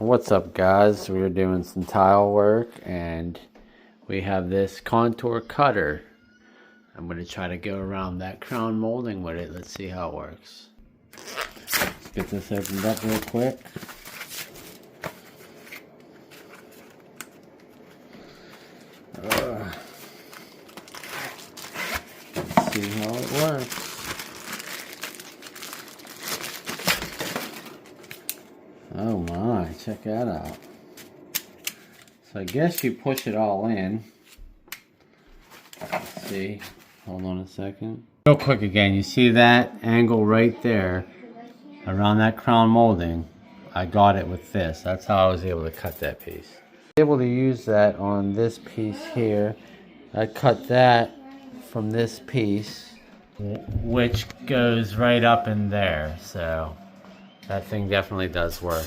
What's up, guys? We're doing some tile work and we have this contour cutter. I'm going to try to go around that crown molding with it. Let's see how it works. Let's get this opened up real quick. Let's see how it works. Oh my, check that out. So I guess you push it all in. Let's see, hold on a second. Real quick again, you see that angle right there around that crown molding? I got it with this. That's how I was able to cut that piece. I was able to use that on this piece here. I cut that from this piece, which goes right up in there, so that thing definitely does work.